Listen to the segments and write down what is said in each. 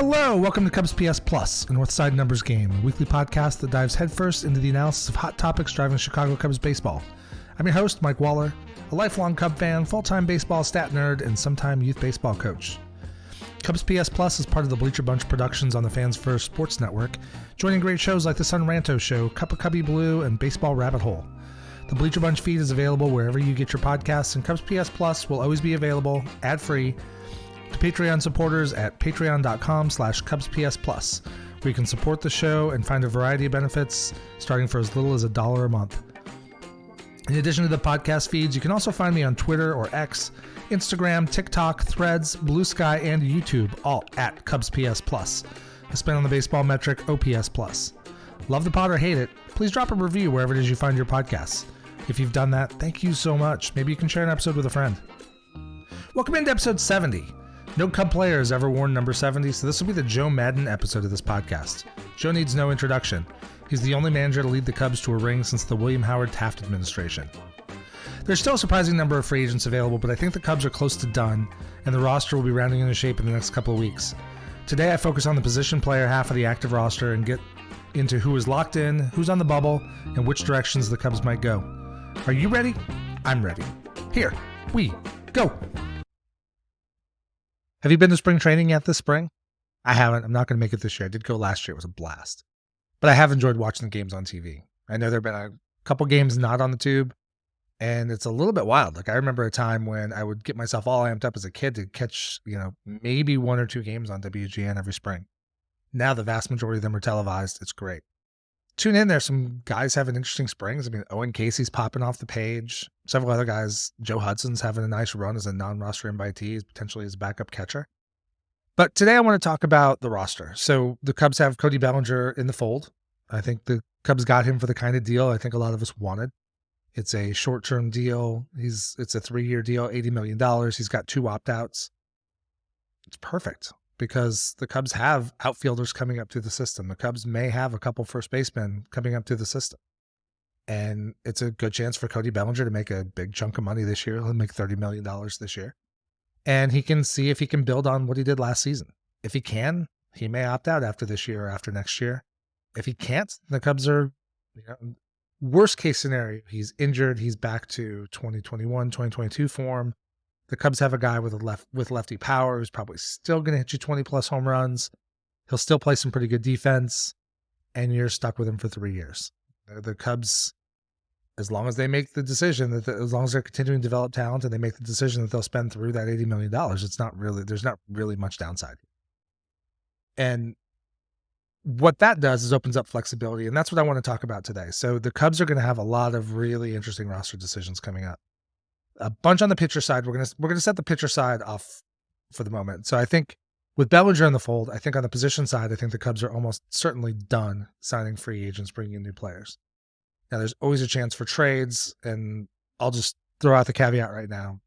Hello, welcome to Cubs PS Plus, a Northside Numbers Game, a weekly podcast that dives headfirst into the analysis of hot topics driving Chicago Cubs baseball. I'm your host, Mike Waller, a lifelong Cub fan, full-time baseball stat nerd, and sometime youth baseball coach. Cubs PS Plus is part of the Bleacher Bunch Productions on the Fans First Sports Network, joining great shows like The Sun Ranto Show, Cup of Cubby Blue, and Baseball Rabbit Hole. The Bleacher Bunch feed is available wherever you get your podcasts, and Cubs PS Plus will always be available, ad-free, to Patreon supporters at patreon.com/CubsPSPlus, where you can support the show and find a variety of benefits starting for as little as $1 a month. In addition to the podcast feeds, you can also find me on Twitter or X, Instagram, TikTok, Threads, Blue Sky, and YouTube, all at Cubs PS Plus. I spin on the baseball metric OPS Plus. Love the pod or hate it, please drop a review wherever it is you find your podcasts. If you've done that, thank you so much. Maybe you can share an episode with a friend. Welcome into episode 70. No Cub player has ever worn number 70, so this will be the Joe Madden episode of this podcast. Joe needs no introduction. He's the only manager to lead the Cubs to a ring since the William Howard Taft administration. There's still a surprising number of free agents available, but I think the Cubs are close to done, and the roster will be rounding into shape in the next couple of weeks. Today I focus on the position player half of the active roster and get into who is locked in, who's on the bubble, and which directions the Cubs might go. Are you ready? I'm ready. Here we go. Have you been to spring training yet this spring? I haven't. I'm not going to make it this year. I did go last year. It was a blast. But I have enjoyed watching the games on TV. I know there have been a couple games not on the tube, and it's a little bit wild. Like, I remember a time when I would get myself all amped up as a kid to catch, maybe one or two games on WGN every spring. Now the vast majority of them are televised. It's great. Tune in. There's some guys having interesting springs. I mean, Owen Caissie's popping off the page. Several other guys. Joe Hudson's having a nice run as a non-roster invitee, potentially as backup catcher. But today I want to talk about the roster. So the Cubs have Cody Bellinger in the fold. I think the Cubs got him for the kind of deal I think a lot of us wanted. It's a short-term deal. It's a 3-year deal, $80 million. He's got 2 opt-outs. It's perfect, because the Cubs have outfielders coming up through the system. The Cubs may have a couple first basemen coming up through the system. And it's a good chance for Cody Bellinger to make a big chunk of money this year. He'll make $30 million this year. And he can see if he can build on what he did last season. If he can, he may opt out after this year or after next year. If he can't, the Cubs are, worst case scenario, he's injured. He's back to 2021, 2022 form. The Cubs have a guy with lefty power who's probably still going to hit you 20 plus home runs. He'll still play some pretty good defense, and you're stuck with him for 3 years. The Cubs, as long as they make the decision as long as they're continuing to develop talent and they make the decision that they'll spend through that $80 million, there's not really much downside. And what that does is opens up flexibility, and that's what I want to talk about today. So the Cubs are going to have a lot of really interesting roster decisions coming up. A bunch on the pitcher side. We're gonna set the pitcher side off for the moment. So I think with Bellinger in the fold, I think on the position side, I think the Cubs are almost certainly done signing free agents, bringing in new players. Now there's always a chance for trades, and I'll just throw out the caveat right now.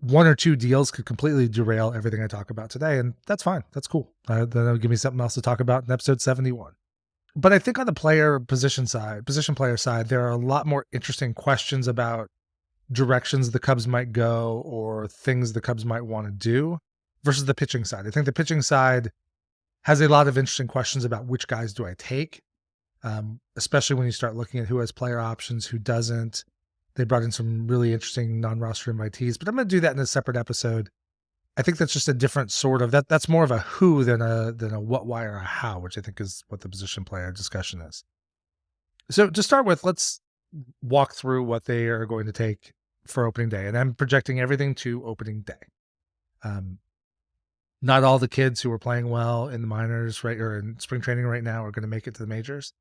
1 or 2 deals could completely derail everything I talk about today, and that's fine. That's cool. Then it'll give me something else to talk about in episode 71. But I think on the position player side, there are a lot more interesting questions about directions the Cubs might go or things the Cubs might want to do versus the pitching side. I think the pitching side has a lot of interesting questions about which guys do I take, especially when you start looking at who has player options, who doesn't. They brought in some really interesting non-roster invitees, but I'm going to do that in a separate episode. I think that's just a different sort of, that's more of a who than a what, why, or a how, which I think is what the position player discussion is. So to start with, let's walk through what they are going to take for opening day. And I'm projecting everything to opening day. Not all the kids who are playing well in the minors, right, or in spring training right now are going to make it to the majors.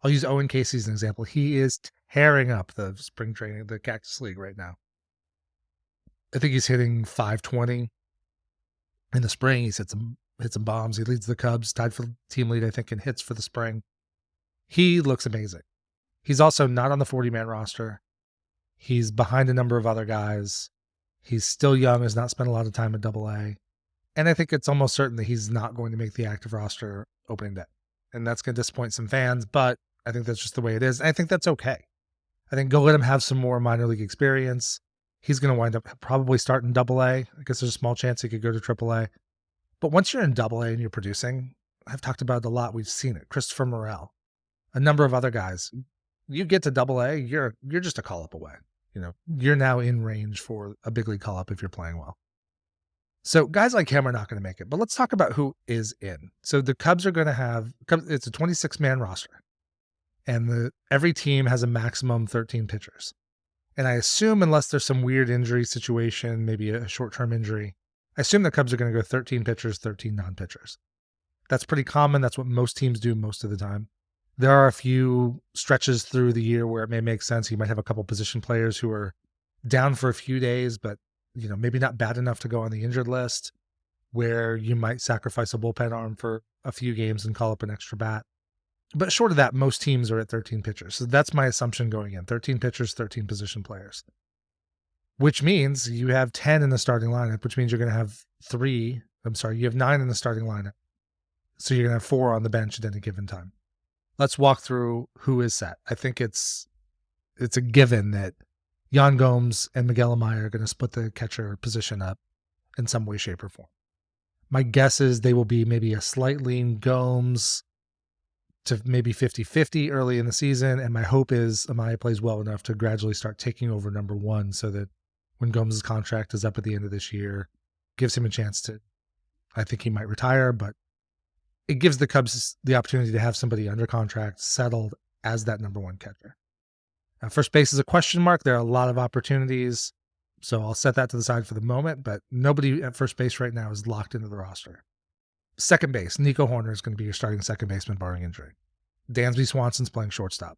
I'll use Owen Caissie as an example. He is tearing up the spring training, the Cactus League right now. I think he's hitting .520 in the spring. He's hit some bombs. He leads the Cubs, tied for team lead, I think, in hits for the spring. He looks amazing. He's also not on the 40-man roster. He's behind a number of other guys. He's still young, has not spent a lot of time at AA. And I think it's almost certain that he's not going to make the active roster opening day. And that's going to disappoint some fans, but I think that's just the way it is. And I think that's okay. I think go let him have some more minor league experience. He's going to wind up probably starting AA. I guess there's a small chance he could go to AAA. But once you're in Double A and you're producing, I've talked about it a lot. We've seen it. Christopher Morel, a number of other guys. You get to Double A, you're just a call up away. You're now in range for a big league call up if you're playing well. So guys like him are not going to make it. But let's talk about who is in. So the Cubs are going to have, it's a 26-man roster. And every team has a maximum 13 pitchers. And I assume, unless there's some weird injury situation, maybe a short-term injury, I assume the Cubs are going to go 13 pitchers, 13 non-pitchers. That's pretty common. That's what most teams do most of the time. There are a few stretches through the year where it may make sense. You might have a couple position players who are down for a few days, but maybe not bad enough to go on the injured list, where you might sacrifice a bullpen arm for a few games and call up an extra bat. But short of that, most teams are at 13 pitchers. So that's my assumption going in. 13 pitchers, 13 position players. Which means you have 10 in the starting lineup, which means you're going to have you have 9 in the starting lineup. So you're going to have 4 on the bench at any given time. Let's walk through who is set. I think it's a given that Yan Gomes and Miguel Amaya are going to split the catcher position up in some way, shape, or form. My guess is they will be maybe a slight lean Gomes to maybe 50-50 early in the season, and my hope is Amaya plays well enough to gradually start taking over number 1 so that when Gomes' contract is up at the end of this year, gives him a chance to, I think he might retire, but it gives the Cubs the opportunity to have somebody under contract settled as that number 1 catcher. Now, first base is a question mark. There are a lot of opportunities, so I'll set that to the side for the moment, but nobody at first base right now is locked into the roster. Second base, Nico Horner is going to be your starting second baseman barring injury. Dansby Swanson's playing shortstop.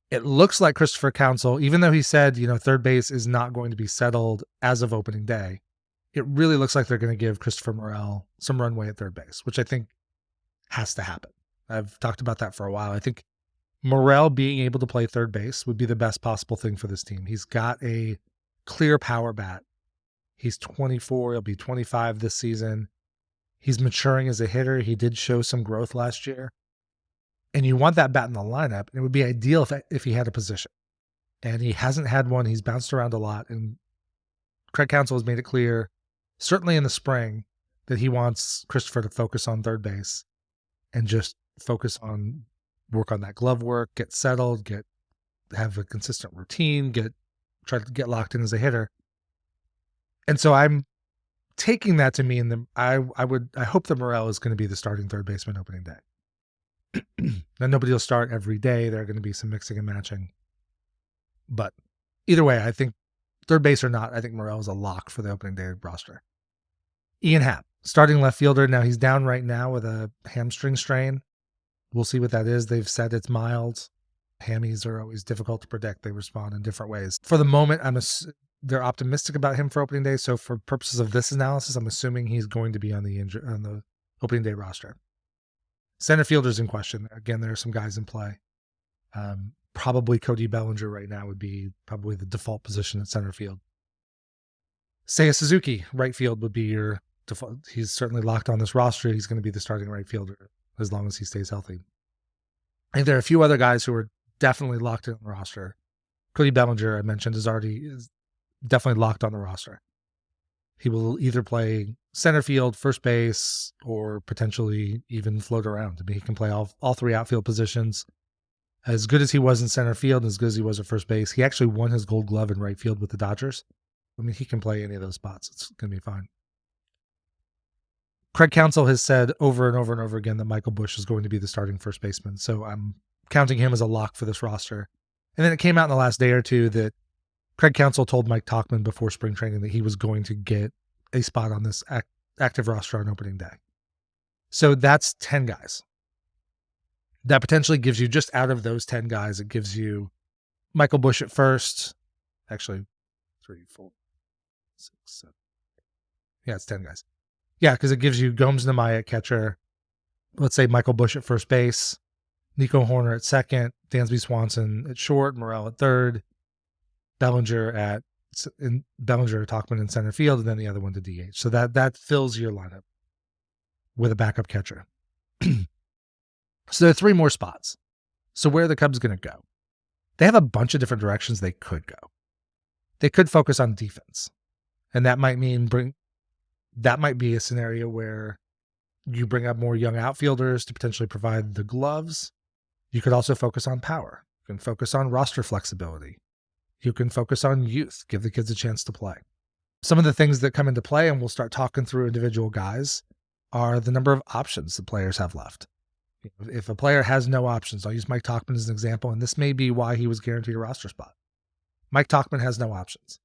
It looks like Christopher Counsell, even though he said, third base is not going to be settled as of opening day, it really looks like they're going to give Christopher Morel some runway at third base, which I think has to happen. I've talked about that for a while. I think Morel being able to play third base would be the best possible thing for this team. He's got a clear power bat. He's 24. He'll be 25 this season. He's maturing as a hitter. He did show some growth last year. And you want that bat in the lineup. And it would be ideal if he had a position. And he hasn't had one. He's bounced around a lot. And Craig Counsell has made it clear, certainly in the spring, that he wants Christopher to focus on third base and just work on that glove work, get settled, have a consistent routine, try to get locked in as a hitter. And so I'm taking that to mean I hope that Morel is going to be the starting third baseman opening day. Now, nobody will start every day. There are going to be some mixing and matching. But either way, I think third base or not, I think Morel is a lock for the opening day roster. Ian Happ, starting left fielder. Now he's down right now with a hamstring strain. We'll see what that is. They've said it's mild. Hammies are always difficult to predict. They respond in different ways. For the moment, they're optimistic about him for opening day. So for purposes of this analysis, I'm assuming he's going to be on the opening day roster. Center fielder's in question. Again, there are some guys in play. Probably Cody Bellinger right now would be probably the default position at center field. Seiya Suzuki, right field would be your default. He's certainly locked on this roster. He's going to be the starting right fielder as long as he stays healthy. I think there are a few other guys who are definitely locked in the roster. Cody Bellinger, I mentioned, is definitely locked on the roster. He will either play center field, first base, or potentially even float around. I mean, he can play all 3 outfield positions. As good as he was in center field, as good as he was at first base, he actually won his Gold Glove in right field with the Dodgers. I mean, he can play any of those spots. It's going to be fine. Craig Counsell has said over and over and over again that Michael Busch is going to be the starting first baseman. So I'm counting him as a lock for this roster. And then it came out in the last day or two that Craig Counsell told Mike Tauchman before spring training that he was going to get a spot on this active roster on opening day. So that's 10 guys. That potentially gives you, just out of those 10 guys, it gives you Michael Busch at first. Actually, 3, 4, 6, 7. Yeah, it's 10 guys. Yeah, because it gives you Gomes and Amaya at catcher. Let's say Michael Busch at first base, Nico Horner at second, Dansby Swanson at short, Morel at third, Bellinger, Tauchman in center field, and then the other one to DH. So that fills your lineup with a backup catcher. So there are 3 more spots. So where are the Cubs going to go? They have a bunch of different directions they could go. They could focus on defense. And that might mean that might be a scenario where you bring up more young outfielders to potentially provide the gloves. You could also focus on power. You can focus on roster flexibility. You can focus on youth, give the kids a chance to play. Some of the things that come into play, and we'll start talking through individual guys, are the number of options the players have left. If a player has no options, I'll use Mike Tauchman as an example, and this may be why he was guaranteed a roster spot. Mike Tauchman has no options.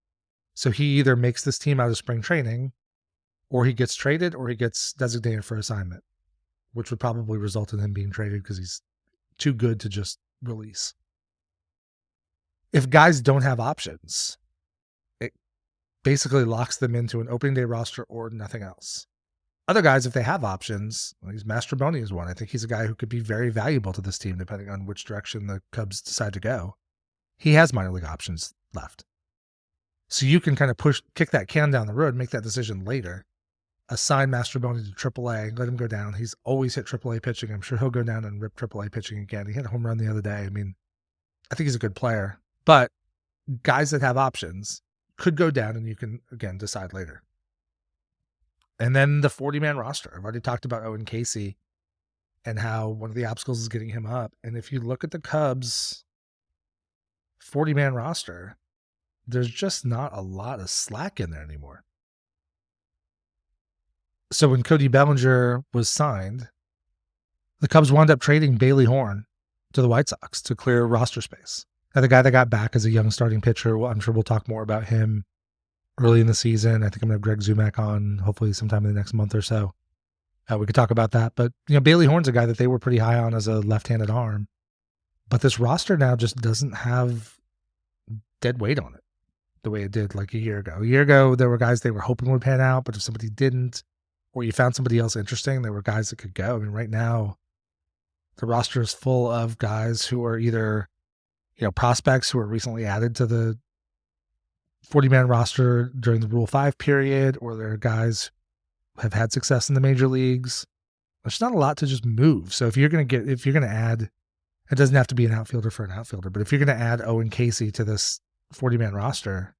So he either makes this team out of spring training, or he gets traded, or he gets designated for assignment, which would probably result in him being traded because he's too good to just release. If guys don't have options, it basically locks them into an opening day roster or nothing else. Other guys, if they have options, Mastroboni is one. I think he's a guy who could be very valuable to this team depending on which direction the Cubs decide to go. He has minor league options left. So you can kind of kick that can down the road, make that decision later, assign Mastroboni to AAA, let him go down. He's always hit AAA pitching. I'm sure he'll go down and rip AAA pitching again. He hit a home run the other day. I mean, I think he's a good player. But guys that have options could go down, and you can, again, decide later. And then the 40-man roster. I've already talked about Owen Caissie and how one of the obstacles is getting him up. And if you look at the Cubs' 40-man roster, there's just not a lot of slack in there anymore. So when Cody Bellinger was signed, the Cubs wound up trading Bailey Horn to the White Sox to clear roster space. Now, the guy that got back as a young starting pitcher, I'm sure we'll talk more about him early in the season. I think I'm going to have Greg Zumack on hopefully sometime in the next month or so. We could talk about that. But, Bailey Horn's a guy that they were pretty high on as a left-handed arm. But this roster now just doesn't have dead weight on it the way it did like a year ago. A year ago, there were guys they were hoping would pan out, but if somebody didn't, or you found somebody else interesting, there were guys that could go. I mean, right now, the roster is full of guys who are either, prospects who were recently added to the 40-man roster during the Rule 5 period, or there are guys who have had success in the major leagues. There's not a lot to just move. So if you're going to add, it doesn't have to be an outfielder for an outfielder, but if you're going to add Owen Caissie to this 40-man roster,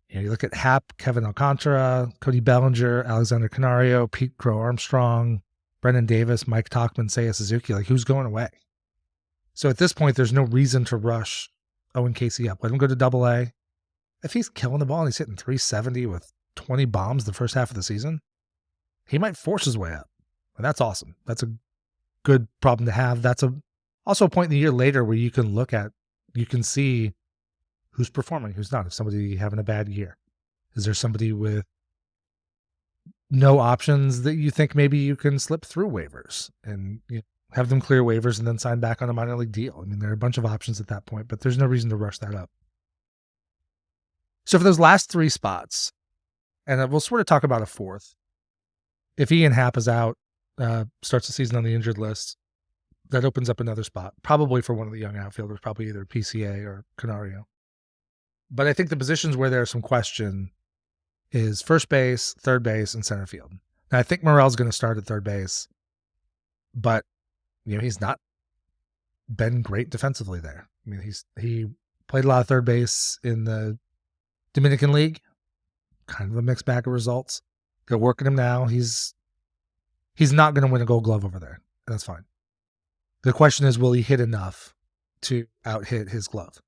you look at Happ, Kevin Alcantara, Cody Bellinger, Alexander Canario, Pete Crow Armstrong, Brendan Davis, Mike Tauchman, Seiya Suzuki. Like, who's going away? So at this point, there's no reason to rush Owen Caissie up. Let him go to AA. If he's killing the ball and he's hitting 370 with 20 bombs the first half of the season, he might force his way up. And that's awesome. That's a good problem to have. That's also a point in the year later where you can see who's performing, who's not. If somebody having a bad year, is there somebody with no options that you think maybe you can slip through waivers and have them clear waivers and then sign back on a minor league deal? I mean, there are a bunch of options at that point, but there's no reason to rush that up. So for those last three spots, and we'll sort of talk about a fourth. If Ian Happ is out, starts the season on the injured list, that opens up another spot, probably for one of the young outfielders, probably either PCA or Canario. But I think the positions where there's some question is first base, third base, and center field. Now, I think Morel's going to start at third base, but he's not been great defensively there. I mean, he played a lot of third base in the Dominican League, kind of a mixed bag of results. They're working him now. He's not going to win a Gold Glove over there. That's fine. The question is, will he hit enough to out-hit his glove?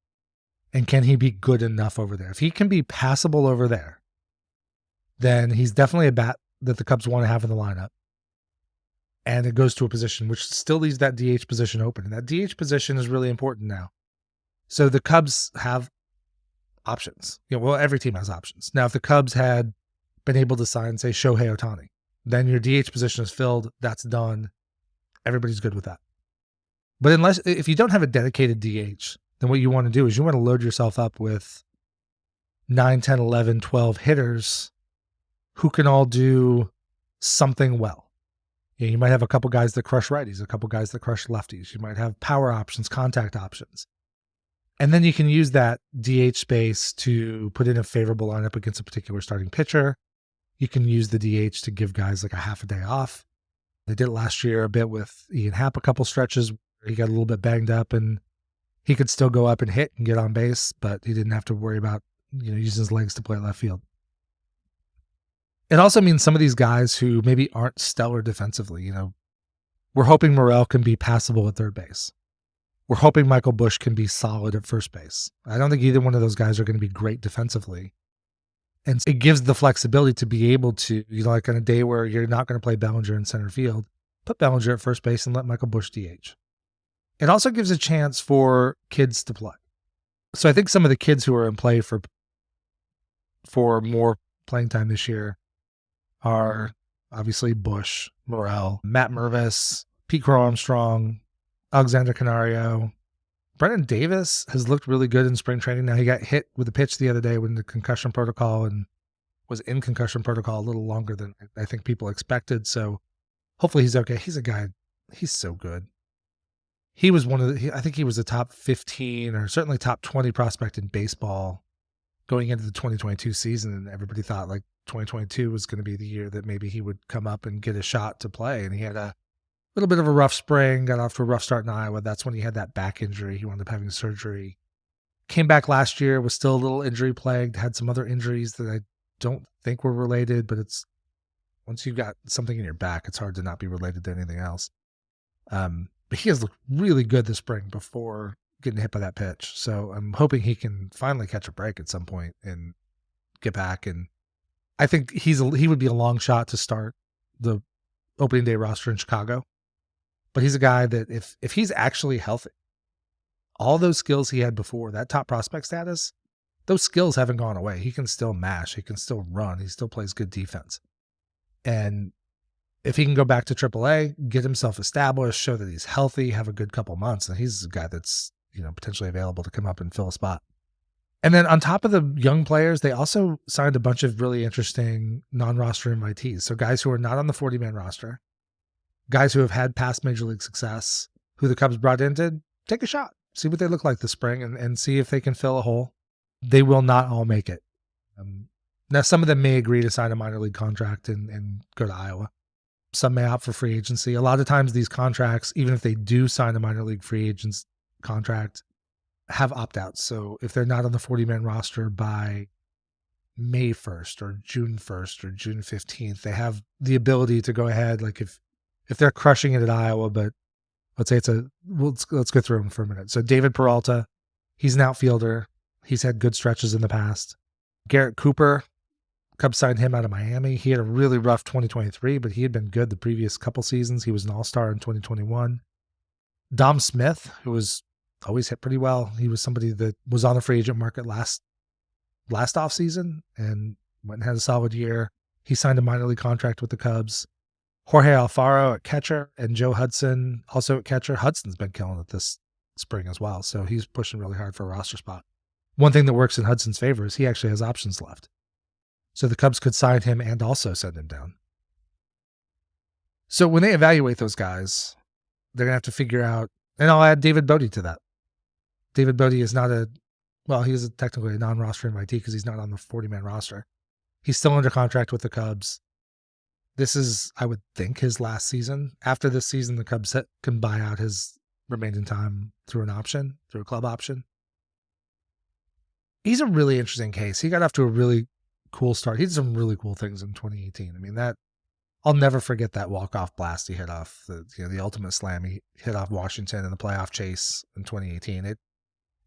And can he be good enough over there? If he can be passable over there, then he's definitely a bat that the Cubs want to have in the lineup. And it goes to a position which still leaves that DH position open. And that DH position is really important now. So the Cubs have options. Every team has options. Now, if the Cubs had been able to sign, say, Shohei Ohtani, then your DH position is filled. That's done. Everybody's good with that. But if you don't have a dedicated DH, then what you want to do is you want to load yourself up with 9, 10, 11, 12 hitters who can all do something well. You might have a couple guys that crush righties, a couple guys that crush lefties. You might have power options, contact options. And then you can use that DH space to put in a favorable lineup against a particular starting pitcher. You can use the DH to give guys like a half a day off. They did it last year a bit with Ian Happ, a couple stretches where he got a little bit banged up and he could still go up and hit and get on base, but he didn't have to worry about using his legs to play left field. It also means some of these guys who maybe aren't stellar defensively, we're hoping Morel can be passable at third base. We're hoping Michael Busch can be solid at first base. I don't think either one of those guys are going to be great defensively. And it gives the flexibility to be able to, like on a day where you're not going to play Bellinger in center field, put Bellinger at first base and let Michael Busch DH. It also gives a chance for kids to play. So I think some of the kids who are in play for more playing time this year are obviously Busch, Morel, Matt Mervis, Pete Crow Armstrong, Alexander Canario. Brennan Davis has looked really good in spring training. Now, he got hit with a pitch the other day when the concussion protocol and was in concussion protocol a little longer than I think people expected. So hopefully he's okay. He's a guy, he's so good. He was I think he was a top 15 or certainly top 20 prospect in baseball going into the 2022 season. And everybody thought like 2022 was going to be the year that maybe he would come up and get a shot to play. And he had a little bit of a rough spring, got off to a rough start in Iowa. That's when he had that back injury. He wound up having surgery. Came back last year, was still a little injury plagued, had some other injuries that I don't think were related, but it's once you've got something in your back, it's hard to not be related to anything else. But he has looked really good this spring before getting hit by that pitch. So I'm hoping he can finally catch a break at some point and get back. And I think he would be a long shot to start the opening day roster in Chicago. But he's a guy that if he's actually healthy, all those skills he had before, that top prospect status, those skills haven't gone away. He can still mash. He can still run. He still plays good defense. And if he can go back to AAA, get himself established, show that he's healthy, have a good couple months, then he's a guy that's, potentially available to come up and fill a spot. And then on top of the young players, they also signed a bunch of really interesting non-roster invitees. So guys who are not on the 40-man roster, guys who have had past major league success, who the Cubs brought in to take a shot, see what they look like this spring and see if they can fill a hole. They will not all make it. Now, some of them may agree to sign a minor league contract and go to Iowa. Some may opt for free agency. A lot of times these contracts, even if they do sign a minor league free agent's contract, have opt-outs. So if they're not on the 40-man roster by May 1st or June 1st or June 15th, they have the ability to go ahead. Like if they're crushing it at Iowa, but let's say let's go through them for a minute. So David Peralta, he's an outfielder. He's had good stretches in the past. Garrett Cooper, Cubs signed him out of Miami. He had a really rough 2023, but he had been good the previous couple seasons. He was an all-star in 2021. Dom Smith, who was always hit pretty well. He was somebody that was on the free agent market last offseason and went and had a solid year. He signed a minor league contract with the Cubs. Jorge Alfaro at catcher and Joe Hudson also at catcher. Hudson's been killing it this spring as well, so he's pushing really hard for a roster spot. One thing that works in Hudson's favor is he actually has options left. So the Cubs could sign him and also send him down. So when they evaluate those guys, they're going to have to figure out, and I'll add David Bodie to that. David Bodie is he's technically a non-roster invitee because he's not on the 40-man roster. He's still under contract with the Cubs. This is, I would think, his last season. After this season, the Cubs can buy out his remaining time through a club option. He's a really interesting case. He got off to a really cool start. He did some really cool things in 2018. I mean, I'll never forget that walk-off blast he hit off, the ultimate slam he hit off Washington in the playoff chase in 2018.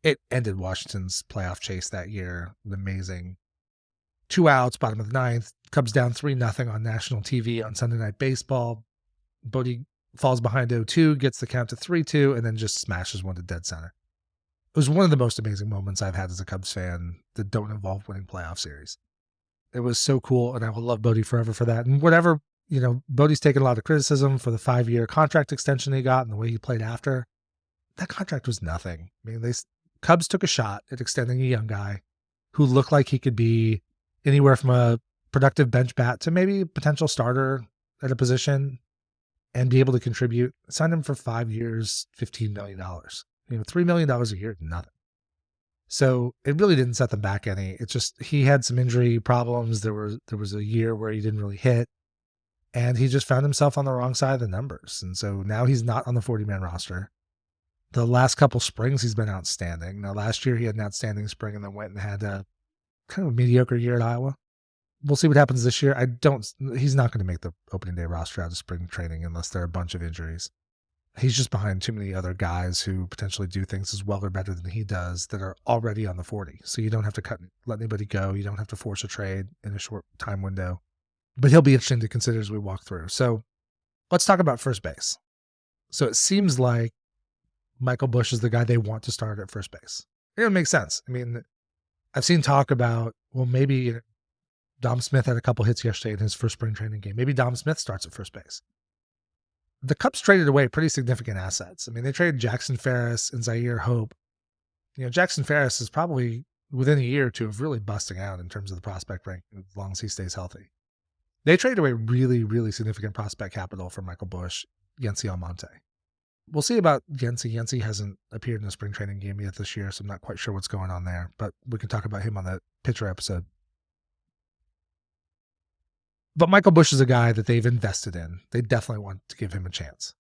It ended Washington's playoff chase that year. Amazing. 2 outs, bottom of the ninth. Cubs down 3-0 on national TV on Sunday Night Baseball. Bodie falls behind 0-2, gets the count to 3-2, and then just smashes one to dead center. It was one of the most amazing moments I've had as a Cubs fan that don't involve winning playoff series. It was so cool, and I will love Bodie forever for that. And whatever, Bodie's taken a lot of criticism for the 5-year contract extension he got and the way he played after. That contract was nothing. I mean, Cubs took a shot at extending a young guy who looked like he could be anywhere from a productive bench bat to maybe a potential starter at a position and be able to contribute. Signed him for 5 years, $15 million. $3 million a year is nothing. So it really didn't set them back any. It's just he had some injury problems. There was a year where he didn't really hit, and he just found himself on the wrong side of the numbers. And so now he's not on the 40-man roster. The last couple springs, he's been outstanding. Now, last year he had an outstanding spring and then went and had a kind of a mediocre year at Iowa. We'll see what happens this year. He's not going to make the opening day roster out of spring training unless there are a bunch of injuries. He's just behind too many other guys who potentially do things as well or better than he does that are already on the 40. So you don't have to let anybody go. You don't have to force a trade in a short time window. But he'll be interesting to consider as we walk through. So let's talk about first base. So it seems like Michael Busch is the guy they want to start at first base. It makes sense. I mean, I've seen talk about, well, maybe Dom Smith had a couple hits yesterday in his first spring training game. Maybe Dom Smith starts at first base. The Cubs traded away pretty significant assets. I mean, they traded Jackson Ferris and Zaire Hope. Jackson Ferris is probably within a year or two of really busting out in terms of the prospect ranking as long as he stays healthy. They traded away really, really significant prospect capital for Michael Busch, Yency Almonte. We'll see about Yency. Yency hasn't appeared in a spring training game yet this year, so I'm not quite sure what's going on there, but we can talk about him on the pitcher episode. But Michael Busch is a guy that they've invested in. They definitely want to give him a chance.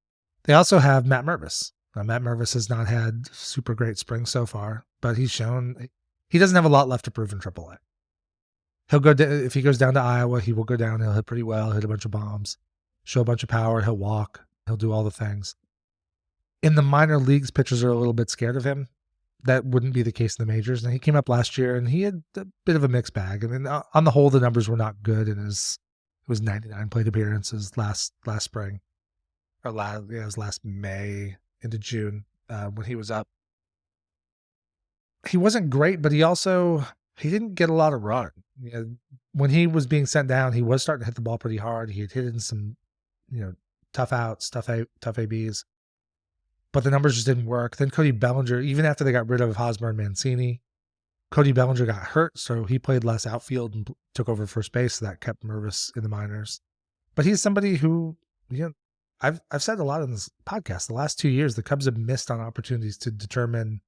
They also have Matt Mervis. Now, Matt Mervis has not had super great spring so far, but he's shown he doesn't have a lot left to prove in AAA. If he goes down to Iowa, he will go down. He'll hit pretty well, hit a bunch of bombs, show a bunch of power. He'll walk. He'll do all the things. In the minor leagues, pitchers are a little bit scared of him. That wouldn't be the case in the majors. And he came up last year, and he had a bit of a mixed bag. I mean, on the whole, the numbers were not good in his. It was 99 plate appearances last spring, or it was last May into June when he was up. He wasn't great, but he didn't get a lot of run. When he was being sent down, he was starting to hit the ball pretty hard. He had hit in some, tough outs, tough ABs, but the numbers just didn't work. Then Cody Bellinger, even after they got rid of Hosmer and Mancini, Cody Bellinger got hurt, so he played less outfield and took over first base, so that kept Mervis in the minors. But he's somebody who, I've said a lot in this podcast, the last 2 years, the Cubs have missed on opportunities to determine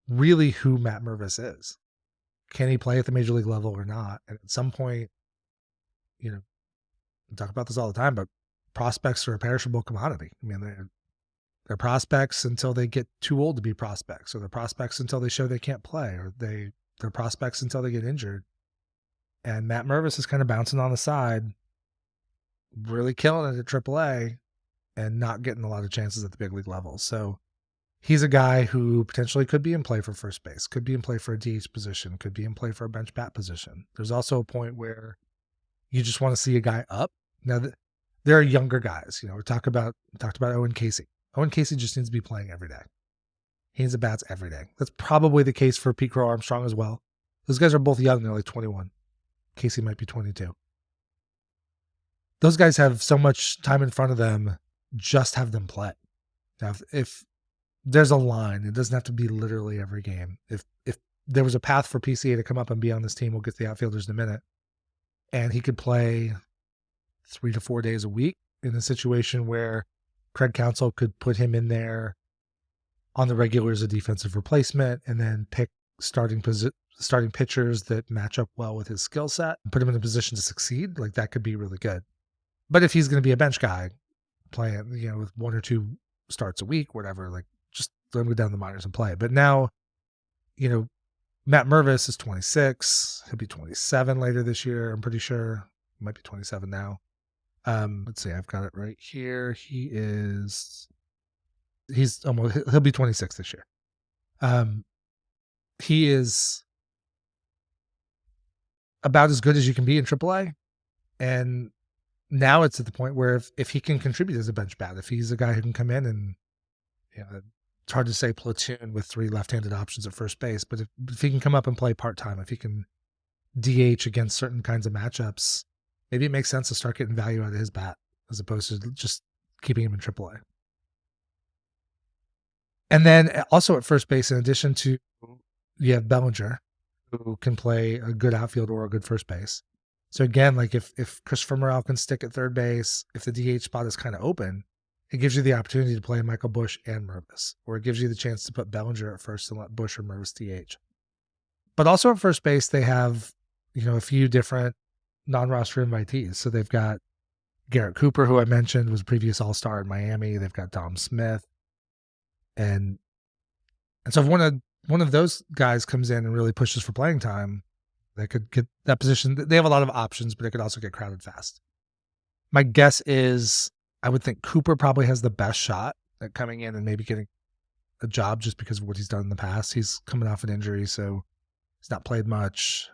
really who Matt Mervis is. Can he play at the major league level or not? And at some point, we talk about this all the time, but prospects are a perishable commodity. I mean, they're prospects until they get too old to be prospects, or they're prospects until they show they can't play, or they're prospects until they get injured. And Matt Mervis is kind of bouncing on the side, really killing it at AAA and not getting a lot of chances at the big league level. So he's a guy who potentially could be in play for first base, could be in play for a DH position, could be in play for a bench bat position. There's also a point where you just want to see a guy up. Now, there are younger guys. We talked about Owen Caissie. Owen Caissie just needs to be playing every day. He needs the bats every day. That's probably the case for Pete Crow Armstrong as well. Those guys are both young. They're like 21. Caissie might be 22. Those guys have so much time in front of them. Just have them play. Now, if there's a line, it doesn't have to be literally every game. If there was a path for PCA to come up and be on this team, we'll get to the outfielders in a minute, and he could play 3 to 4 days a week in a situation where Craig Counsell could put him in there on the regular as a defensive replacement and then pick starting pitchers that match up well with his skill set and put him in a position to succeed. Like, that could be really good. But if he's going to be a bench guy playing, with 1 or 2 starts a week, whatever, like, just let him go down the minors and play. But now, Matt Mervis is 26. He'll be 27 later this year. I'm pretty sure. He might be 27 now. Let's see, I've got it right here. He'll be 26 this year. He is about as good as you can be in AAA. And now it's at the point where if he can contribute as a bench bat, if he's a guy who can come in and, it's hard to say platoon with 3 left-handed options at first base, but if he can come up and play part-time, if he can DH against certain kinds of matchups, maybe it makes sense to start getting value out of his bat as opposed to just keeping him in AAA. And then also at first base, in addition to, you have Bellinger, who can play a good outfield or a good first base. So again, like if Christopher Morel can stick at third base, if the DH spot is kind of open, it gives you the opportunity to play Michael Busch and Mervis, or it gives you the chance to put Bellinger at first and let Busch or Mervis DH. But also at first base, they have, a few different non-roster invitees. So they've got Garrett Cooper, who I mentioned was a previous All-Star in Miami. They've got Dom Smith. And so if one of those guys comes in and really pushes for playing time, They could get that position. They have a lot of options, but it could also get crowded fast. My guess is I would think Cooper probably has the best shot at coming in and maybe getting a job just because of what he's done in the past. He's coming off an injury, so he's not played much.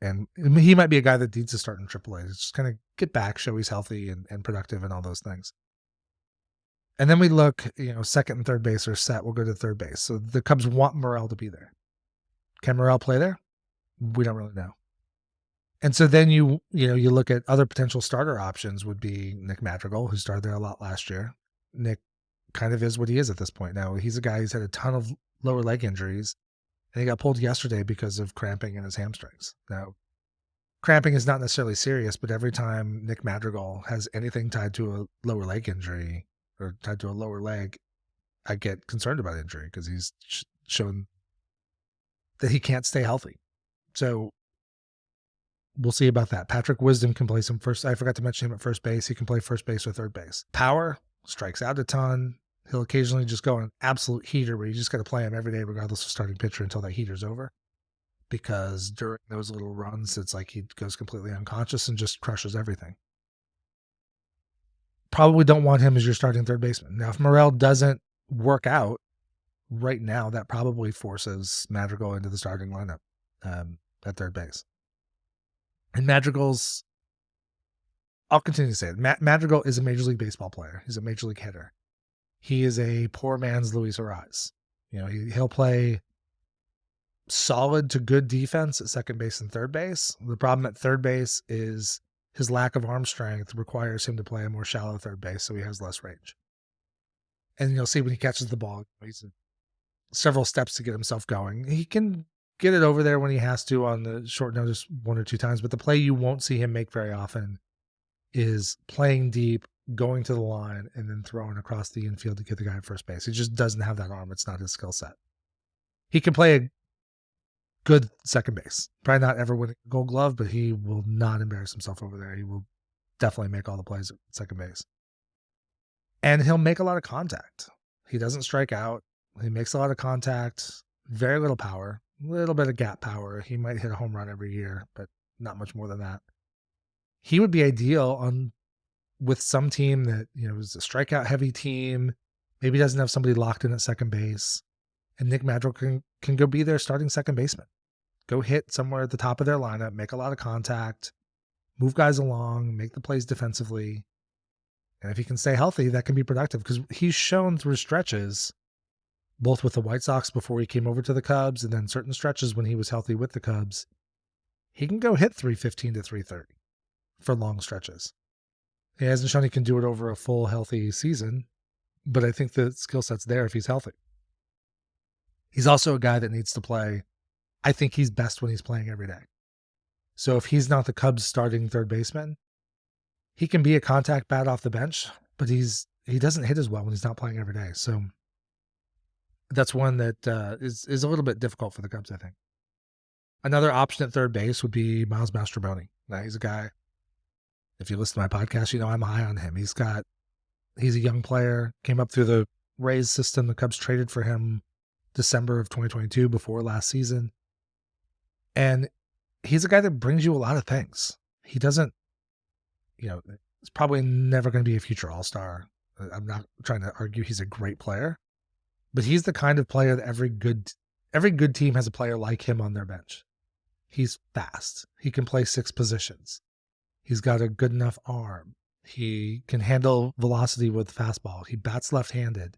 And he might be a guy that needs to start in AAA. Just kind of get back, show he's healthy and productive and all those things. And then we look, second and third base are set. We'll go to third base. So the Cubs want Morel to be there. Can Morel play there? We don't really know. And so then you look at other potential starter options would be Nick Madrigal, who started there a lot last year. Nick kind of is what he is at this point now. He's a guy who's had a ton of lower leg injuries, and he got pulled yesterday because of cramping in his hamstrings. Now, cramping is not necessarily serious, but every time Nick Madrigal has anything tied to a lower leg injury or tied to a lower leg, I get concerned about injury because he's shown that he can't stay healthy. So we'll see about that. Patrick Wisdom can play some first. I forgot to mention him at first base. He can play first base or third base. Power, strikes out a ton. He'll occasionally just go on an absolute heater where you just got to play him every day, regardless of starting pitcher, until that heater's over. Because during those little runs, it's like he goes completely unconscious and just crushes everything. Probably don't want him as your starting third baseman. Now, if Morel doesn't work out right now, that probably forces Madrigal into the starting lineup at third base. And Madrigal's, I'll continue to say it, Madrigal is a Major League Baseball player. He's a Major League hitter. He is a poor man's Luis Ariz. He'll play solid to good defense at second base and third base. The problem at third base is his lack of arm strength requires him to play a more shallow third base, so he has less range. And you'll see when he catches the ball, he's several steps to get himself going. He can get it over there when he has to on the short notice one or two times, but the play you won't see him make very often is playing deep, going to the line, and then throwing across the infield to get the guy at first base. He just doesn't have that arm. It's not his skill set. He can play a good second base. Probably not ever win a Gold Glove, but he will not embarrass himself over there. He will definitely make all the plays at second base. And he'll make a lot of contact. He doesn't strike out. He makes a lot of contact, very little power, a little bit of gap power. He might hit a home run every year, but not much more than that. He would be ideal with some team that, is a strikeout heavy team, maybe doesn't have somebody locked in at second base. And Nick Madrigal can go be their starting second baseman. Go hit somewhere at the top of their lineup, make a lot of contact, move guys along, make the plays defensively. And if he can stay healthy, that can be productive because he's shown through stretches, both with the White Sox before he came over to the Cubs and then certain stretches when he was healthy with the Cubs, he can go hit 315 to 330 for long stretches. He hasn't shown he can do it over a full healthy season, but I think the skill set's there if he's healthy. He's also a guy that needs to play. I think he's best when he's playing every day. So if he's not the Cubs starting third baseman, he can be a contact bat off the bench, but he doesn't hit as well when he's not playing every day. So that's one that is a little bit difficult for the Cubs, I think. Another option at third base would be Miles Mastrobuoni. Now, he's a guy, if you listen to my podcast, I'm high on him. He's a young player, came up through the Rays system. The Cubs traded for him December of 2022 before last season. And he's a guy that brings you a lot of things. He doesn't, it's probably never going to be a future all-star. I'm not trying to argue he's a great player, but he's the kind of player that every good team has a player like him on their bench. He's fast. He can play 6 positions. He's got a good enough arm. He can handle velocity with fastball. He bats left-handed.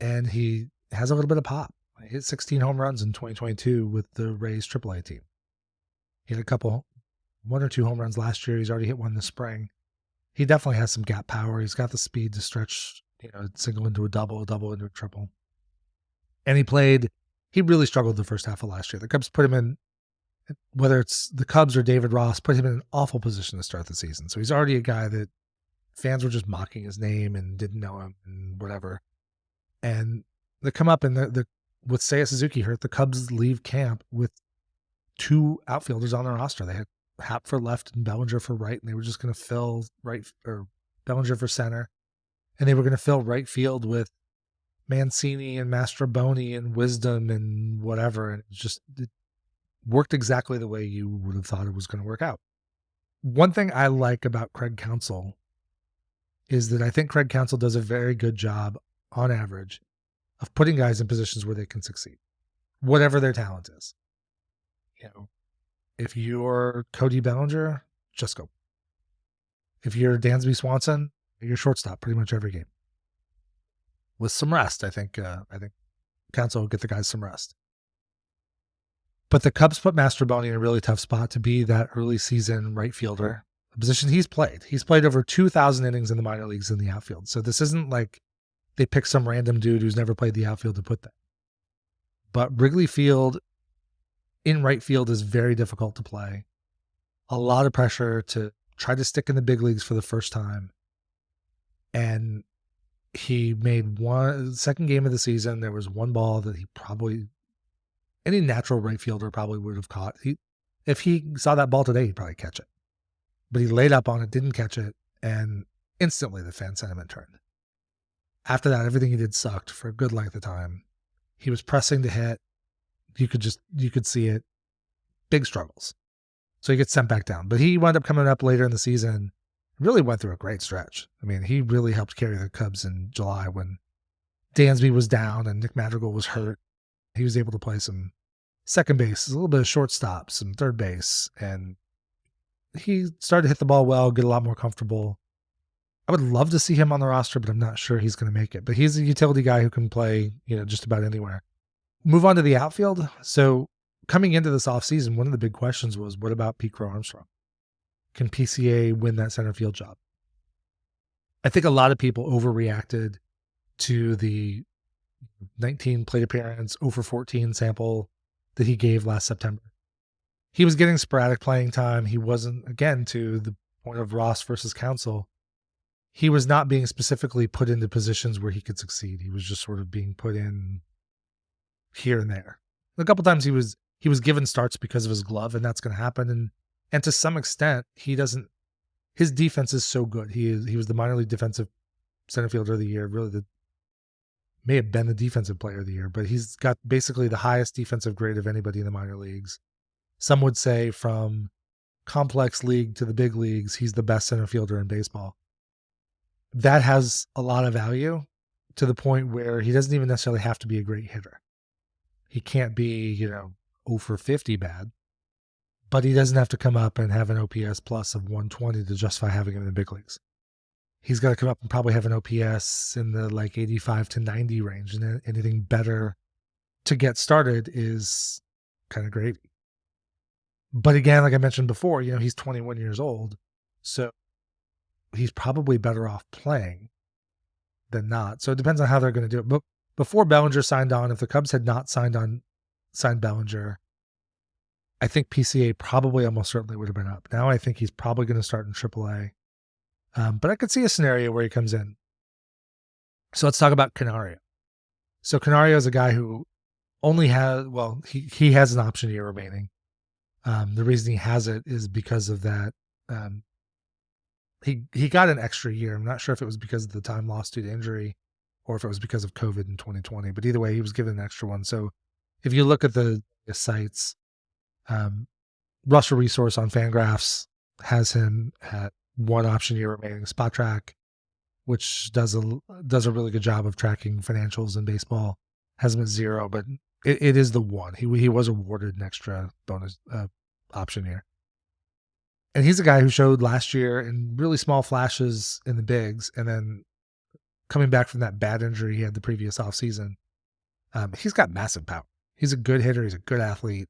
And he has a little bit of pop. He hit 16 home runs in 2022 with the Rays AAA team. He had 1 or 2 home runs last year. He's already hit one this spring. He definitely has some gap power. He's got the speed to stretch, single into a double into a triple. And he really struggled the first half of last year. The Cubs put him in, whether it's the Cubs or David Ross, put him in an awful position to start the season. So he's already a guy that fans were just mocking his name and didn't know him and whatever. And they come up and with Seiya Suzuki hurt, the Cubs leave camp with 2 outfielders on their roster. They had Happ for left and Bellinger for right, and they were just going to fill right, or Bellinger for center, and they were going to fill right field with Mancini and Mastrobuoni and Wisdom and whatever. And it worked exactly the way you would have thought it was going to work out. One thing I like about Craig Counsell is that I think Craig Counsell does a very good job, on average, of putting guys in positions where they can succeed, whatever their talent is. You know, if you're Cody Bellinger, just go. If you're Dansby Swanson, you're shortstop pretty much every game. With some rest, I think Counsell will get the guys some rest. But the Cubs put Mastrobuoni in a really tough spot to be that early season right fielder, a position he's played. He's played over 2,000 innings in the minor leagues in the outfield. So this isn't like they picked some random dude who's never played the outfield to put that. But Wrigley Field in right field is very difficult to play. A lot of pressure to try to stick in the big leagues for the first time. And he made second game of the season. There was one ball that he probably, any natural right fielder probably would have caught. If he saw that ball today, he'd probably catch it. But he laid up on it, didn't catch it, and instantly the fan sentiment turned. After that, everything he did sucked for a good length of time. He was pressing to hit. You could see it. Big struggles. So he gets sent back down. But he wound up coming up later in the season. Really went through a great stretch. I mean, he really helped carry the Cubs in July when Dansby was down and Nick Madrigal was hurt. He was able to play some second base, a little bit of shortstop, some third base, and he started to hit the ball well, get a lot more comfortable. I would love to see him on the roster, but I'm not sure he's going to make it. But he's a utility guy who can play, just about anywhere. Move on to the outfield. So coming into this offseason, one of the big questions was, what about Pete Crow Armstrong? Can PCA win that center field job? I think a lot of people overreacted to the 19 plate appearance, 0 for 14 sample that he gave last September. He was getting sporadic playing time. He wasn't, again, to the point of Ross versus Counsell, he was not being specifically put into positions where he could succeed. He was just sort of being put in here and there. A couple times he was given starts because of his glove, and that's going to happen. And to some extent, his defense is so good. He was the minor league defensive center fielder of the year, really may have been the defensive player of the year, but he's got basically the highest defensive grade of anybody in the minor leagues. Some would say from complex league to the big leagues, he's the best center fielder in baseball. That has a lot of value to the point where he doesn't even necessarily have to be a great hitter. He can't be, 0 for 50 bad, but he doesn't have to come up and have an OPS plus of 120 to justify having him in the big leagues. He's got to come up and probably have an OPS in the 85 to 90 range, and anything better to get started is kind of gravy. But again, like I mentioned before, he's 21 years old, so he's probably better off playing than not. So it depends on how they're going to do it. But before Bellinger signed on, if the Cubs had not signed Bellinger, I think PCA probably almost certainly would have been up. Now I think he's probably going to start in AAA. But I could see a scenario where he comes in. So let's talk about Canario. So Canario is a guy who only has, he has an option year remaining. The reason he has it is because of that. He got an extra year. I'm not sure if it was because of the time lost due to injury or if it was because of COVID in 2020. But either way, he was given an extra one. So if you look at the sites, Russell Resource on Fangraphs has him at one option year remaining. Spot Track, which does a really good job of tracking financials in baseball, has him at 0, but it is the one. He was awarded an extra bonus option year. And he's a guy who showed last year in really small flashes in the bigs, and then coming back from that bad injury he had the previous offseason, he's got massive power. He's a good hitter. He's a good athlete.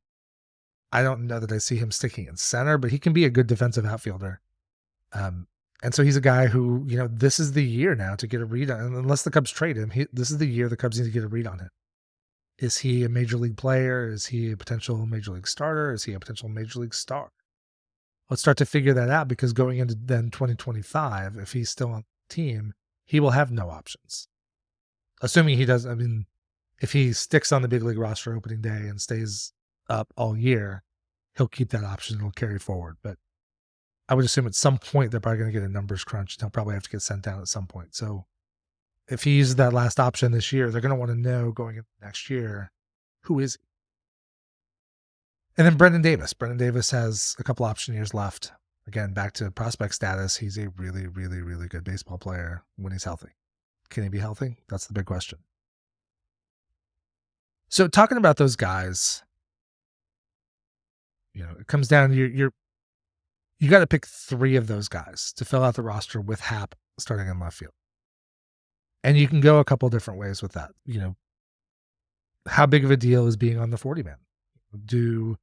I don't know that I see him sticking in center, but he can be a good defensive outfielder. And so he's a guy who, this is the year now to get a read on, unless the Cubs trade him. This is the year the Cubs need to get a read on him. Is he a major league player? Is he a potential major league starter? Is he a potential major league star? Let's start to figure that out, because going into then 2025, if he's still on the team, he will have no options. Assuming he does, if he sticks on the big league roster opening day and stays up all year, he'll keep that option. It'll carry forward. But I would assume at some point they're probably going to get a numbers crunch. He'll probably have to get sent down at some point. So if he uses that last option this year, they're going to want to know going into next year, who is he? And then Brendan Davis. Brendan Davis has a couple option years left. Again, back to prospect status. He's a really, really, really good baseball player when he's healthy. Can he be healthy? That's the big question. So talking about those guys, it comes down to you got to pick 3 of those guys to fill out the roster with Happ starting in left field. And you can go a couple different ways with that. How big of a deal is being on the 40-man? Do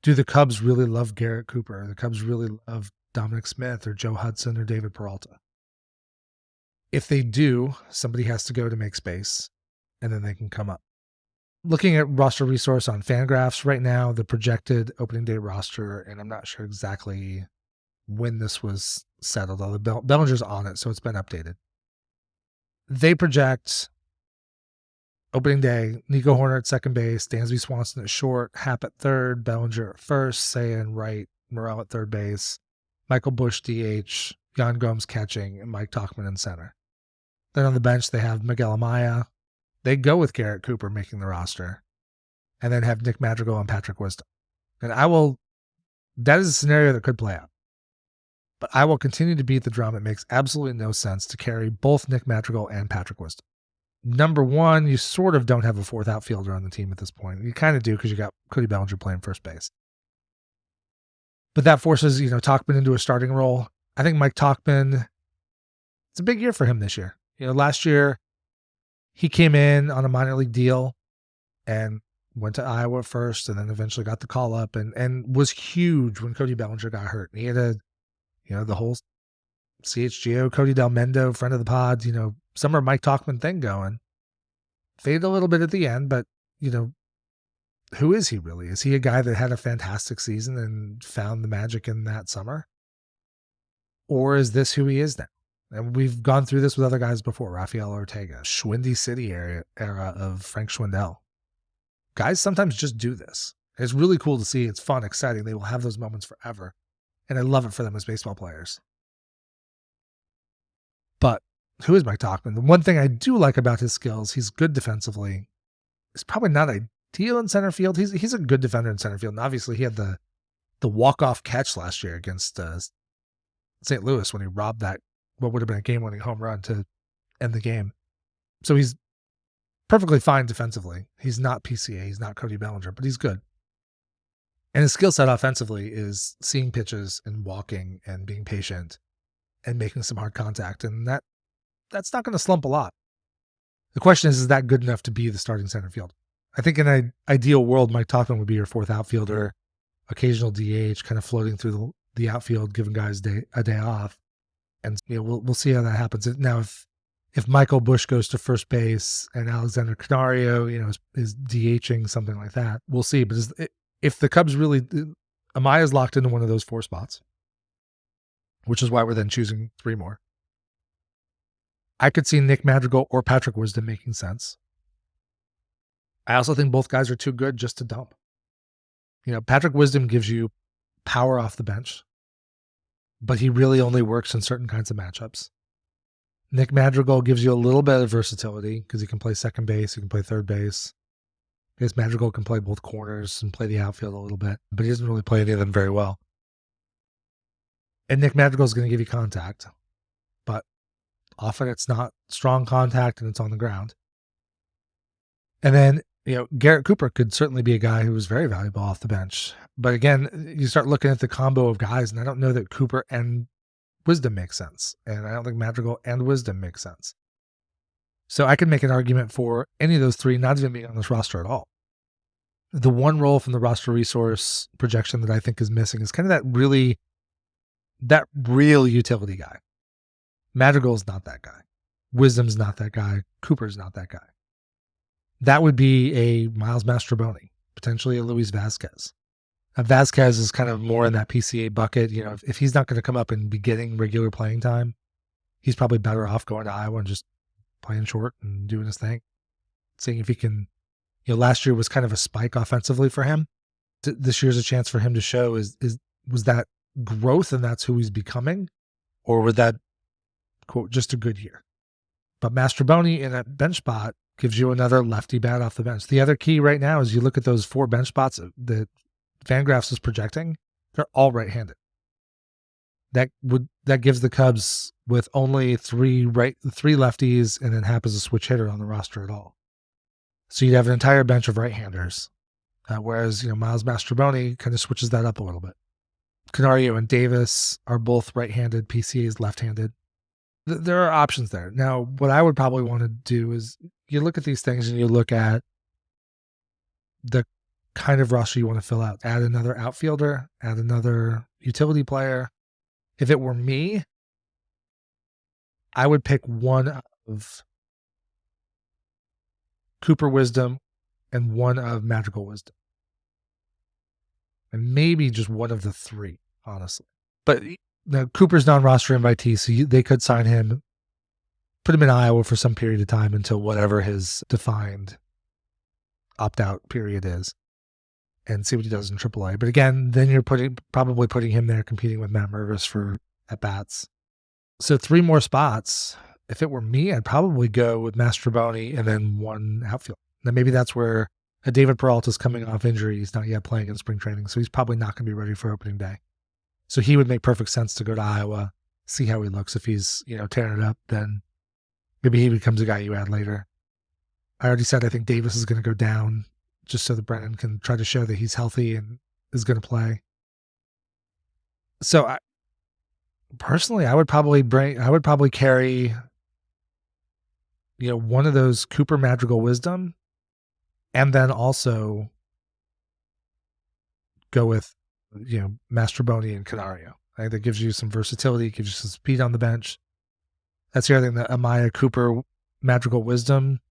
the Cubs really love Garrett Cooper? The Cubs really love Dominic Smith or Joe Hudson or David Peralta? If they do, somebody has to go to make space, and then they can come up. Looking at roster resource on Fangraphs right now, the projected opening day roster, and I'm not sure exactly when this was settled, although Bellinger's on it, so it's been updated. They project opening day, Nico Horner at second base, Dansby Swanson at short, Happ at third, Bellinger at first, Sayan right, Morel at third base, Michael Busch DH, Yan Gomes catching, and Mike Tauchman in center. Then on the bench, they have Miguel Amaya. They go with Garrett Cooper making the roster, and then have Nick Madrigal and Patrick Wisdom. And that is a scenario that could play out. But I will continue to beat the drum. It makes absolutely no sense to carry both Nick Madrigal and Patrick Wisdom. Number one, you sort of don't have a 4th outfielder on the team at this point. You kind of do because you got Cody Bellinger playing first base. But that forces, Tauchman into a starting role. I think Mike Tauchman, it's a big year for him this year. Last year, he came in on a minor league deal and went to Iowa first and then eventually got the call up and was huge when Cody Bellinger got hurt. He had the whole CHGO, Cody Del Mendo, friend of the pod, summer Mike Tauchman thing going. Faded a little bit at the end, but, who is he really? Is he a guy that had a fantastic season and found the magic in that summer? Or is this who he is now? And we've gone through this with other guys before. Rafael Ortega, Schwindy City era of Frank Schwindel. Guys sometimes just do this. It's really cool to see. It's fun, exciting. They will have those moments forever. And I love it for them as baseball players. But who is Mike Tauchman? The one thing I do like about his skills, he's good defensively. He's probably not ideal in center field. He's a good defender in center field. And obviously he had the walk-off catch last year against St. Louis when he robbed that, what would have been a game-winning home run to end the game. So he's perfectly fine defensively. He's not PCA. He's not Cody Bellinger, but he's good. And his skill set offensively is seeing pitches and walking and being patient and making some hard contact. And that's not going to slump a lot. The question is that good enough to be the starting center field? I think in an ideal world, Mike Tauchman would be your 4th outfielder, occasional DH, kind of floating through the outfield, giving guys a day off. And we'll see how that happens. Now, if Michael Busch goes to first base and Alexander Canario, is DHing, something like that, we'll see. But if the Cubs really, Amaya's locked into one of those 4 spots, which is why we're then choosing 3 more. I could see Nick Madrigal or Patrick Wisdom making sense. I also think both guys are too good just to dump. Patrick Wisdom gives you power off the bench, but he really only works in certain kinds of matchups. Nick Madrigal gives you a little bit of versatility because he can play second base, he can play third base. I guess Madrigal can play both corners and play the outfield a little bit, but he doesn't really play any of them very well. And Nick Madrigal is going to give you contact, but often it's not strong contact and it's on the ground. And then, Garrett Cooper could certainly be a guy who was very valuable off the bench. But again, you start looking at the combo of guys, and I don't know that Cooper and Wisdom make sense. And I don't think Madrigal and Wisdom make sense. So I can make an argument for any of those 3 not even being on this roster at all. The one role from the roster resource projection that I think is missing is kind of that real utility guy. Madrigal's not that guy. Wisdom's not that guy. Cooper's not that guy. That would be a Miles Mastrobuoni, potentially a Luis Vasquez. Vasquez is kind of more in that PCA bucket. If he's not going to come up and be getting regular playing time, he's probably better off going to Iowa and just playing short and doing his thing. Seeing if he can, last year was kind of a spike offensively for him. This year's a chance for him to show was that growth and that's who he's becoming, or was that, quote, just a good year? But Mastrobuoni in that bench spot gives you another lefty bat off the bench. The other key right now is you look at those 4 bench spots that Fangraphs is projecting, they're all right-handed. That gives the Cubs with only three lefties and then Happ as a switch hitter on the roster at all. So you'd have an entire bench of right-handers, whereas Miles Mastrobuoni kind of switches that up a little bit. Canario and Davis are both right-handed. PCA is left-handed. There are options there. Now, what I would probably want to do is you look at these things and you look at the kind of roster you want to fill out. Add another outfielder, add another utility player. If it were me, I would pick one of Cooper Wisdom and one of Magical Wisdom. And maybe just one of the three, honestly. But now Cooper's non-roster invitee, so they could sign him, put him in Iowa for some period of time until whatever his defined opt-out period is, and see what he does in AAA. But again, then you're probably putting him there competing with Matt Mervis for at-bats. So 3 more spots. If it were me, I'd probably go with Mastrobuoni and then one outfield. Now maybe that's where a David Peralta's coming off injury. He's not yet playing in spring training, so he's probably not going to be ready for opening day. So he would make perfect sense to go to Iowa, see how he looks. If he's tearing it up, then maybe he becomes a guy you add later. I already said I think Davis is going to go down just so that Brennan can try to show that he's healthy and is going to play. So personally, I would probably carry one of those Cooper Magical Wisdom, and then also go with Mastrobuoni and Canario. I think that gives you some versatility, gives you some speed on the bench. That's the other thing, that Amaya Cooper Magical Wisdom.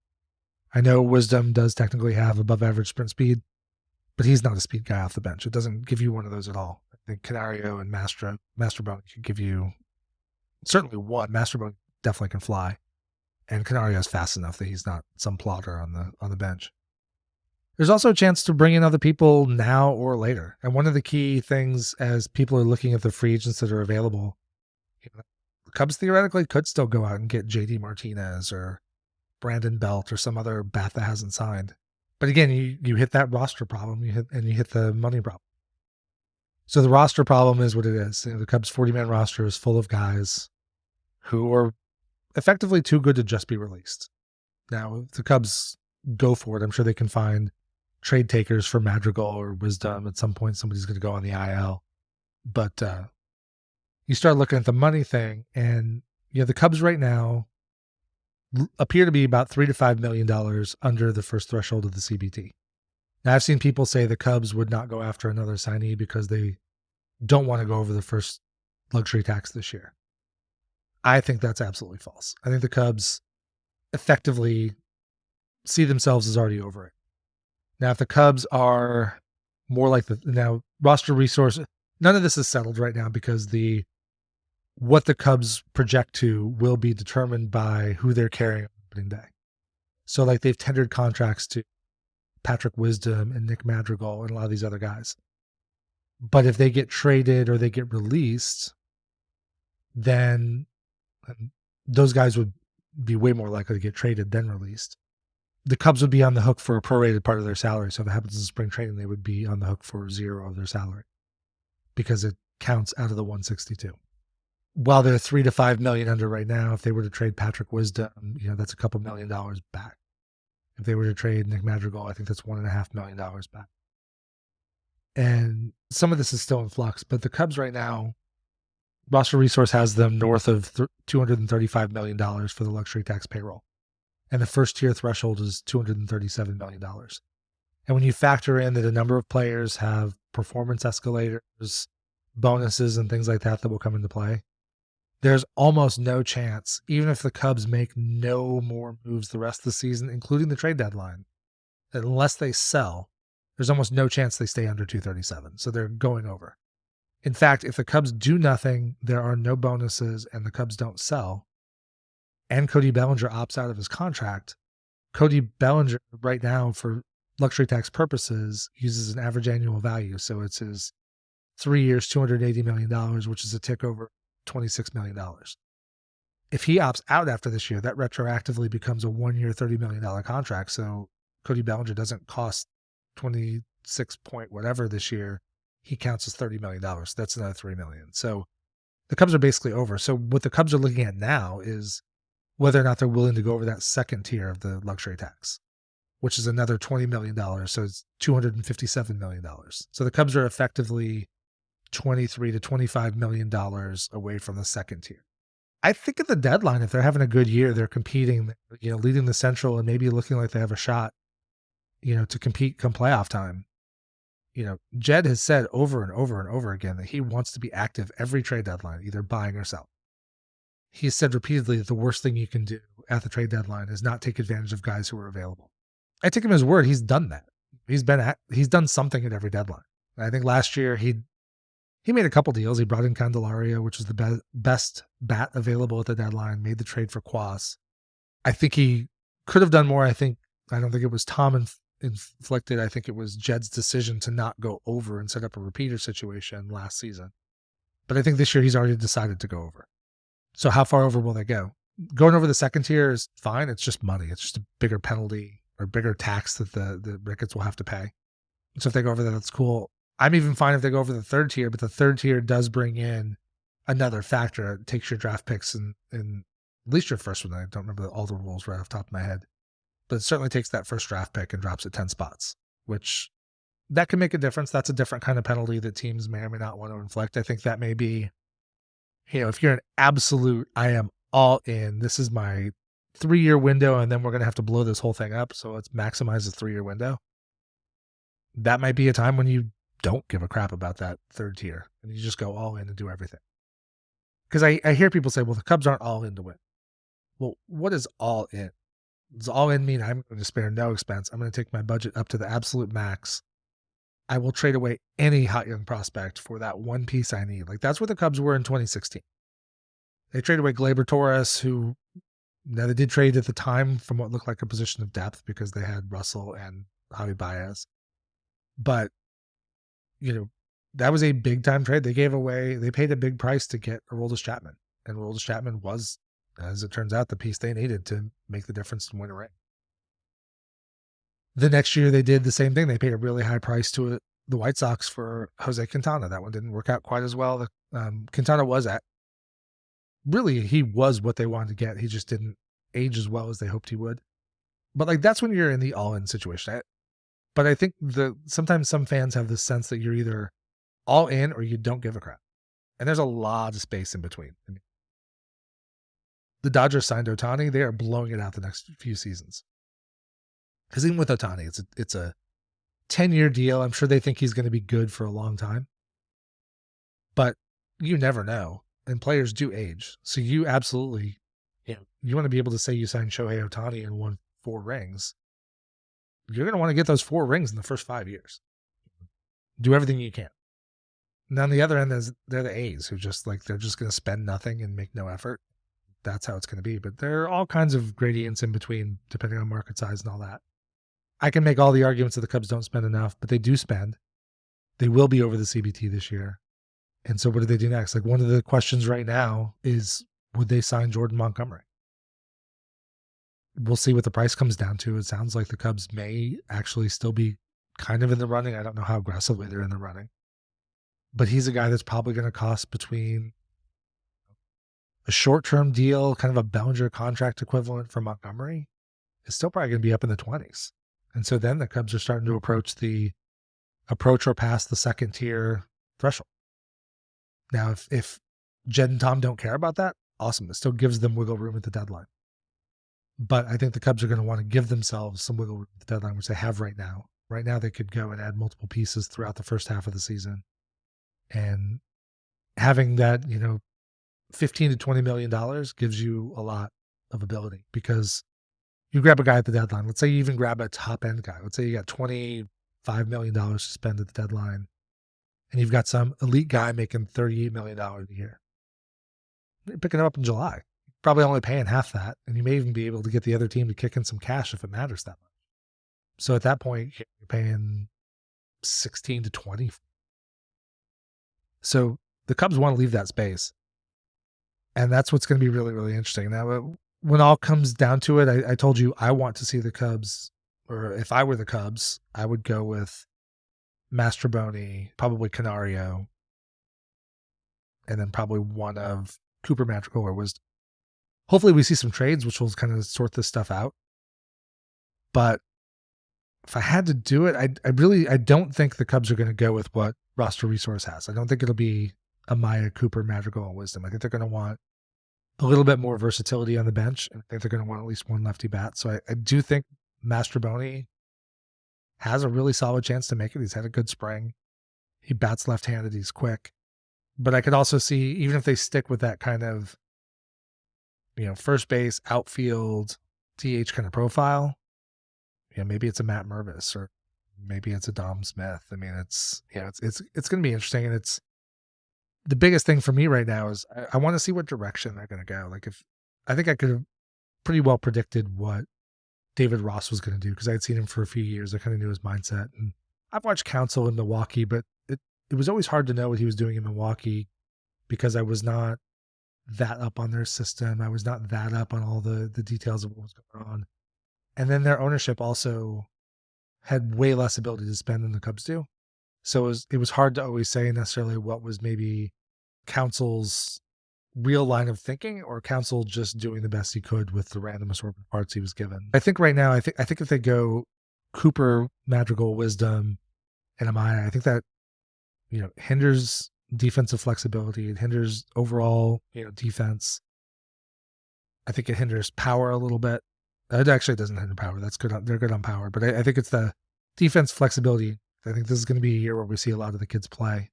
I know Wisdom does technically have above average sprint speed, but he's not a speed guy off the bench. It doesn't give you one of those at all. I think Canario and Mastrobuoni could give you certainly one. Mastrobuoni definitely can fly, and Canario is fast enough that he's not some plotter on the bench. There's also a chance to bring in other people now or later. And one of the key things as people are looking at the free agents that are available, the Cubs theoretically could still go out and get JD Martinez or Brandon Belt or some other bat that hasn't signed. But again, you hit that roster problem, you hit the money problem. So the roster problem is what it is. The Cubs 40-man roster is full of guys who are effectively too good to just be released. Now, if the Cubs go for it, I'm sure they can find trade takers for Madrigal or Wisdom. At some point, somebody's going to go on the IL. But you start looking at the money thing, and the Cubs right now appear to be about $3 to $5 million under the first threshold of the CBT. Now, I've seen people say the Cubs would not go after another signee because they don't want to go over the first luxury tax this year. I think that's absolutely false. I think the Cubs effectively see themselves as already over it. Now, if the Cubs are more like roster resource, none of this is settled right now because what the Cubs project to will be determined by who they're carrying on opening day. So they've tendered contracts to Patrick Wisdom and Nick Madrigal and a lot of these other guys. But if they get traded or they get released, then those guys would be way more likely to get traded than released. The Cubs would be on the hook for a prorated part of their salary. So if it happens in spring training, they would be on the hook for 0 of their salary because it counts out of the 162. While they're $3 to $5 million under right now, if they were to trade Patrick Wisdom, that's a couple $1 million back. If they were to trade Nick Madrigal, I think that's $1.5 million back. And some of this is still in flux, but the Cubs right now, Roster Resource has them north of $235 million for the luxury tax payroll. And the first tier threshold is $237 million. And when you factor in that a number of players have performance escalators, bonuses, and things like that will come into play, there's almost no chance, even if the Cubs make no more moves the rest of the season, including the trade deadline, that unless they sell, there's almost no chance they stay under 237. So they're going over. In fact, if the Cubs do nothing, there are no bonuses, and the Cubs don't sell, and Cody Bellinger opts out of his contract, Cody Bellinger right now, for luxury tax purposes, uses an average annual value. So it's his 3 years, $280 million, which is a tick over $26 million. If he opts out after this year, that retroactively becomes a 1 year, $30 million contract. So Cody Bellinger doesn't cost $26 6 point whatever this year, he counts as $30 million. That's another $3 million. So the Cubs are basically over. So what the Cubs are looking at now is whether or not they're willing to go over that second tier of the luxury tax, which is another $20 million. So it's $257 million. So the Cubs are effectively $23 to $25 million away from the second tier. I think at the deadline, if they're having a good year, they're competing, leading the Central and maybe looking like they have a shot, to compete come playoff time. Jed has said over and over and over again that he wants to be active every trade deadline, either buying or selling. He's said repeatedly that the worst thing you can do at the trade deadline is not take advantage of guys who are available. I take him at his word. He's done that. He's done something at every deadline. I think last year he made a couple deals. He brought in Candelario, which was the best bat available at the deadline, made the trade for Quas. I think he could have done more. I don't think it was Tom inflicted. I think it was Jed's decision to not go over and set up a repeater situation last season. But I think this year he's already decided to go over. So how far over will they go? Going over the second tier is fine. It's just money. It's just a bigger penalty or bigger tax that the Ricketts will have to pay. So if they go over that, that's cool. I'm even fine if they go over the third tier, but the third tier does bring in another factor. It takes your draft picks and at least your first one. I don't remember all the rules right off the top of my head, but it certainly takes that first draft pick and drops it 10 spots, which that can make a difference. That's a different kind of penalty that teams may or may not want to inflict. I think that may be, if you're an absolute, I am all in, this is my 3-year window, and then we're going to have to blow this whole thing up. So let's maximize the 3-year window. That might be a time when you don't give a crap about that third tier and you just go all in and do everything. Because I hear people say, well, the Cubs aren't all in to win. Well, what is all in? Does all in mean I'm going to spare no expense? I'm going to take my budget up to the absolute max. I will trade away any hot young prospect for that one piece I need. Like that's where the Cubs were in 2016. They traded away Gleyber Torres, who now they did trade at the time from what looked like a position of depth because they had Russell and Javi Baez. But that was a big time trade. They paid a big price to get Aroldis Chapman. And Aroldis Chapman was, as it turns out, the piece they needed to make the difference and win a ring. The next year they did the same thing. They paid a really high price to the White Sox for Jose Quintana. That one didn't work out quite as well. Quintana he was what they wanted to get. He just didn't age as well as they hoped he would. But that's when you're in the all-in situation. But I think sometimes some fans have this sense that you're either all in or you don't give a crap. And there's a lot of space in between. The Dodgers signed Ohtani. They are blowing it out the next few seasons. Because even with Ohtani, it's a 10-year deal. I'm sure they think he's going to be good for a long time. But you never know. And players do age. So you absolutely, you want to be able to say you signed Shohei Ohtani and won 4 rings. You're going to want to get those 4 rings in the first 5 years. Do everything you can. And on the other end, they're the A's who they're just going to spend nothing and make no effort. That's how it's going to be. But there are all kinds of gradients in between, depending on market size and all that. I can make all the arguments that the Cubs don't spend enough, but they do spend. They will be over the CBT this year. And so what do they do next? One of the questions right now is, would they sign Jordan Montgomery? We'll see what the price comes down to. It sounds like the Cubs may actually still be kind of in the running. I don't know how aggressively they're in the running. But he's a guy that's probably going to cost between a short-term deal, kind of a Bellinger contract equivalent for Montgomery, is still probably going to be up in the 20s. And so then the Cubs are starting to approach or pass the second tier threshold. Now, if Jed and Tom don't care about that, awesome. It still gives them wiggle room at the deadline. But I think the Cubs are going to want to give themselves some wiggle room at the deadline, which they have right now. Right now, they could go and add multiple pieces throughout the first half of the season. And having that, $15 to $20 million gives you a lot of ability, because you grab a guy at the deadline. Let's say you even grab a top end guy. Let's say you got $25 million to spend at the deadline, and you've got some elite guy making $38 million a year. You're picking him up in July. Probably only paying half that, and you may even be able to get the other team to kick in some cash if it matters that much. So at that point, you're paying 16 to 20. So the Cubs want to leave that space. And that's what's going to be really, really interesting. Now, when all comes down to it, I told you I want to see the Cubs, or if I were the Cubs, I would go with Mastroboni, probably Canario, and then probably one of Cooper, Madrigal, or Wisdom. Hopefully we see some trades, which will kind of sort this stuff out. But if I had to do it, I don't think the Cubs are going to go with what Roster Resource has. I don't think it'll be Amaya, Cooper, Madrigal, and Wisdom. I think they're going to want a little bit more versatility on the bench. I think they're going to want at least one lefty bat. So I do think Mastroboni has a really solid chance to make it. He's had a good spring. He bats left-handed. He's quick. But I could also see, even if they stick with that kind of, first base, outfield, DH kind of profile, maybe it's a Matt Mervis or maybe it's a Dom Smith. I mean, it's going to be interesting. And it's the biggest thing for me right now is I want to see what direction they're going to go. Like I think I could have pretty well predicted what David Ross was going to do because I had seen him for a few years. I kind of knew his mindset. And I've watched Counsell in Milwaukee, but it was always hard to know what he was doing in Milwaukee because I was not that up on their system. I was not that up on all the details of what was going on. And then their ownership also had way less ability to spend than the Cubs do. So it was hard to always say necessarily what was maybe Counsell's real line of thinking or Counsell just doing the best he could with the random assortment of parts he was given. I think right now, I think if they go Cooper, Madrigal, Wisdom, and Amaya, I think that hinders defensive flexibility. It hinders overall, defense. I think it hinders power a little bit. It actually doesn't hinder power. That's good. They're good on power, but I think it's the defense flexibility. I think this is going to be a year where we see a lot of the kids play.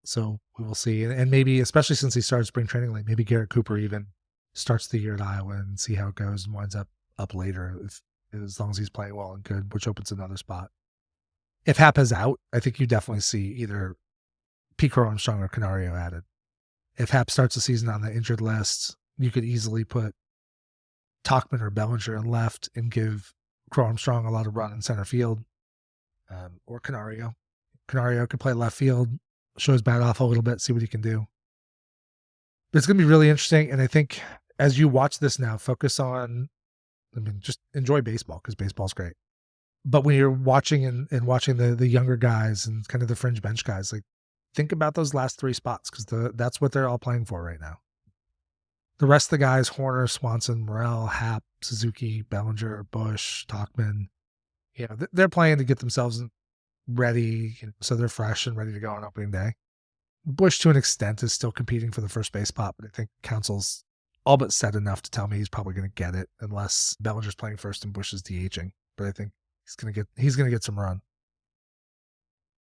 So we will see. And maybe, especially since he started spring training late, maybe Garrett Cooper even starts the year at Iowa and see how it goes and winds up later as long as he's playing well and good, which opens another spot. If Happ is out, I think you definitely see either Pico Armstrong or Canario added. If Happ starts the season on the injured list, you could easily put Tauchman or Bellinger in left and give Crow Armstrong a lot of run in center field, or Canario. Canario could play left field, show his bat off a little bit, see what he can do. But it's going to be really interesting, and I think as you watch this now, focus on, just enjoy baseball because baseball's great. But when you're watching and watching the younger guys and kind of the fringe bench guys, like think about those last three spots because that's what they're all playing for right now. The rest of the guys, Horner, Swanson, Morel, Happ, Suzuki, Bellinger, Bush, Tauchman, they're playing to get themselves ready, so they're fresh and ready to go on opening day. Bush, to an extent, is still competing for the first base spot, but I think Counsell's all but said enough to tell me he's probably going to get it unless Bellinger's playing first and Bush is DHing. But I think he's going to get some run.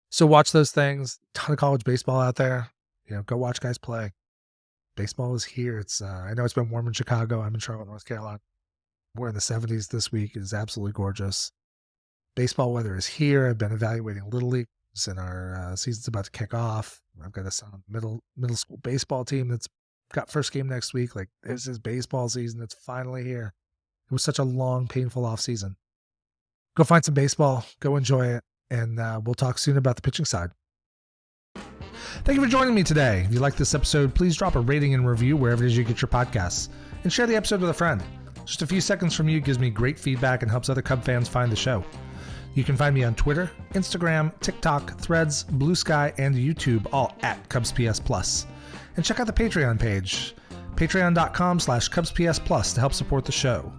So watch those things. Ton of college baseball out there. Go watch guys play. Baseball is here. It's I know it's been warm in Chicago. I'm in Charlotte, North Carolina. We're in the 70s this week. It is absolutely gorgeous. Baseball weather is here. I've been evaluating Little Leagues, and our season's about to kick off. I've got a son on the middle school baseball team that's got first game next week. Like, this is baseball season. It's finally here. It was such a long, painful off season. Go find some baseball. Go enjoy it. And we'll talk soon about the pitching side. Thank you for joining me today. If you like this episode, please drop a rating and review wherever it is you get your podcasts, and share the episode with a friend. Just a few seconds from you gives me great feedback and helps other Cub fans find the show. You can find me on Twitter, Instagram, TikTok, Threads, Blue Sky, and YouTube, all at CubsPS+. And check out the Patreon page, patreon.com/CubsPS+ to help support the show.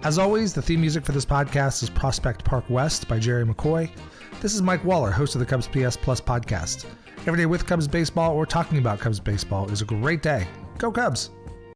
As always, the theme music for this podcast is Prospect Park West by Jerry McCoy. This is Mike Waller, host of the Cubs PS Plus podcast. Every day with Cubs baseball or talking about Cubs baseball is a great day. Go Cubs!